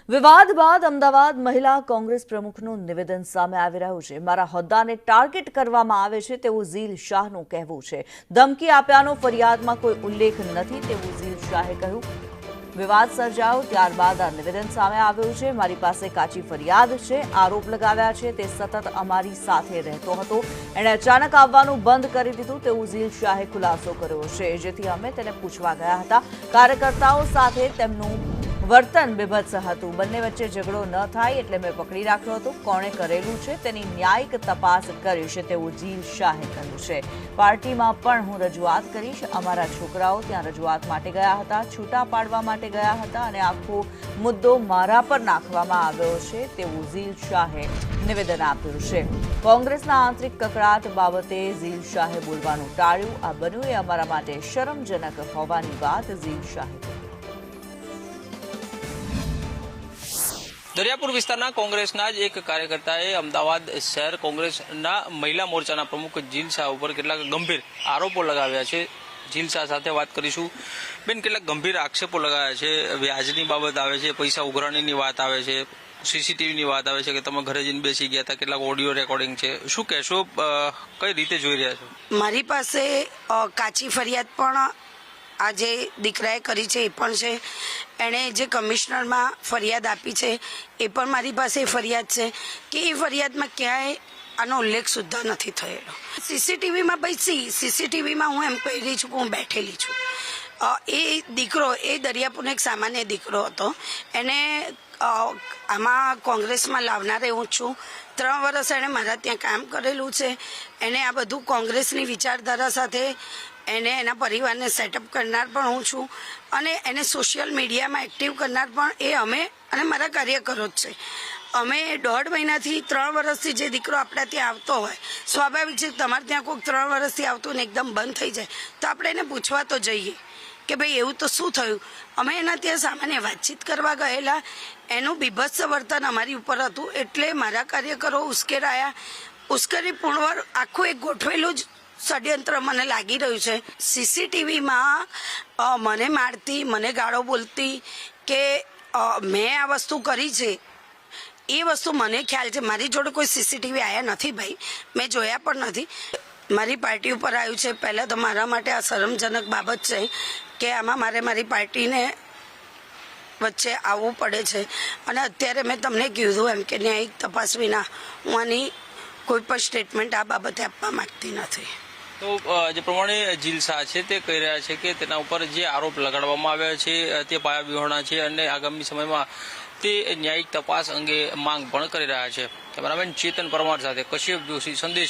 વિવાદ બાદ અમદાવાદ મહિલા કોંગ્રેસ પ્રમુખનું નિવેદન સામે આવી રહ્યું છે। મારા હોદ્દાને ટાર્ગેટ કરવામાં આવે છે તેવું ઝીલ શાહનું કહેવું છે। ધમકી આપ્યાનો ફરિયાદમાં કોઈ ઉલ્લેખ નથી તેવું ઝીલ શાહે કહ્યું। વિવાદ સર્જાયો ત્યારબાદ આ નિવેદન સામે આવ્યું છે। મારી પાસે કાચી ફરિયાદ છે, આરોપ લગાવ્યા છે તે સતત અમારી સાથે રહેતો હતો, એણે અચાનક આવવાનું બંધ કરી દીધું તેવું ઝીલ શાહે ખુલાસો કર્યો છે, જેથી અમે તેને પૂછવા ગયા હતા। કાર્યકર્તાઓ સાથે તેમનું વર્તન બીભત્સ હતું। બંને વચ્ચે ઝઘડો ન થાય એટલે મેં પકડી રાખ્યો હતો। કોણે કરેલું છે તેની ન્યાયિક તપાસ કરીશ તેવું ઝીલ શાહે કહ્યું છે। પાર્ટીમાં પણ હું રજૂઆત કરીશ। અમારા છોકરાઓ ત્યાં રજૂઆત માટે ગયા હતા, છૂટા પાડવા માટે ગયા હતા અને આખો મુદ્દો મારા પર નાખવામાં આવ્યો છે તેવું ઝીલ શાહે નિવેદન આપ્યું છે। કોંગ્રેસના આંતરિક કકળાટ બાબતે ઝીલ શાહે બોલવાનું ટાળ્યું। આ બન્યું એ અમારા માટે શરમજનક હોવાની વાત ઝીલ શાહે કહી। દરિયાપુર વિસ્તારના કોંગ્રેસના જ એક કાર્યકર્તાએ અમદાવાદ શહેર કોંગ્રેસના મહિલા મોરચાના પ્રમુખ ઝીલ શાહ ઉપર કેટલાક ગંભીર આરોપો લગાવ્યા છે। ઝીલ શાહ સાથે વાત કરીશું। બેન, કેટલાક ગંભીર આક્ષેપો લગાવ્યા છે। વ્યાજની બાબત આવે છે, પૈસા ઉઘરાણીની વાત આવે છે, સીસીટીવીની વાત આવે છે કે તમે ઘરે જઈને બેસી ગયા હતા, કેટલાક ઓડિયો રેકોર્ડિંગ છે। શું કહેશો, કઈ રીતે જોઈ રહ્યા છો? મારી પાસે કાચી ફરિયાદ પણ આજે દીકરાએ કરી છે એ પણ છે। એણે જે કમિશનરમાં ફરિયાદ આપી છે એ પણ મારી પાસે ફરિયાદ છે કે એ ફરિયાદમાં ક્યાંય આનો ઉલ્લેખ સુદ્ધા નથી થયેલો। સીસીટીવીમાં ભાઈ સીસીટીવીમાં હું એમ કહી રહી છું કે હું બેઠેલી છું। એ દીકરો એ દરિયાપુરનો એક સામાન્ય દીકરો હતો। એને આમાં કોંગ્રેસમાં લાવનારે હું છું। 3 વર્ષ એણે મારા ત્યાં કામ કરેલું છે। એને આ બધું કોંગ્રેસની વિચારધારા સાથે એને એના પરિવારને સેટઅપ કરનાર પણ હું છું અને એને સોશિયલ મીડિયામાં એક્ટિવ કરનાર પણ એ અમે અને મારા કાર્યકરો જ છે। અમે 1.5 મહિનાથી 3 વર્ષથી જે દીકરો આપણા ત્યાં આવતો હોય, સ્વાભાવિક છે તમારે ત્યાં કોઈક 3 વર્ષથી આવતું ને એકદમ બંધ થઈ જાય તો આપણે એને પૂછવા તો જઈએ કે ભાઈ એવું તો શું થયું। અમે એના ત્યાં સામાન્ય વાતચીત કરવા ગયેલા, એનું બીભત્સ વર્તન અમારી ઉપર હતું એટલે મારા કાર્યકરો ઉશ્કેરાયા। ઉશ્કેરીપૂર્ણ આખું એક ગોઠવેલું જ ષડયંત્ર મને લાગી રહ્યું છે। સીસીટીવીમાં મને મારતી, મને ગાળો બોલતી કે મેં આ વસ્તુ કરી છે એ વસ્તુ મને ખ્યાલ છે। મારી જોડે કોઈ સીસીટીવી આવ્યા નથી ભાઈ, મેં જોયા પણ નથી। મારી પાર્ટી ઉપર આવ્યું છે। પહેલાં તો મારા માટે આ શરમજનક બાબત છે કે આમાં મારી પાર્ટીને વચ્ચે આવવું પડે છે અને અત્યારે મેં તમને કીધું એમ કે ન્યાયિક તપાસ વિના હું આની કોઈ પણ સ્ટેટમેન્ટ આ બાબતે આપવા માંગતી નથી। તો જે પ્રમાણે ઝીલ શાહ છે તે કહી રહ્યા છે કે તેના ઉપર જે આરોપ લગાડવામાં આવ્યા છે તે પાયાવિહોણા છે અને આગામી સમયમાં તે ન્યાયિક તપાસ અંગે માંગ પણ કરી રહ્યા છે। કેમેરામેન ચેતન પરમાર સાથે કશ્યપ જોશી, સંદેશ।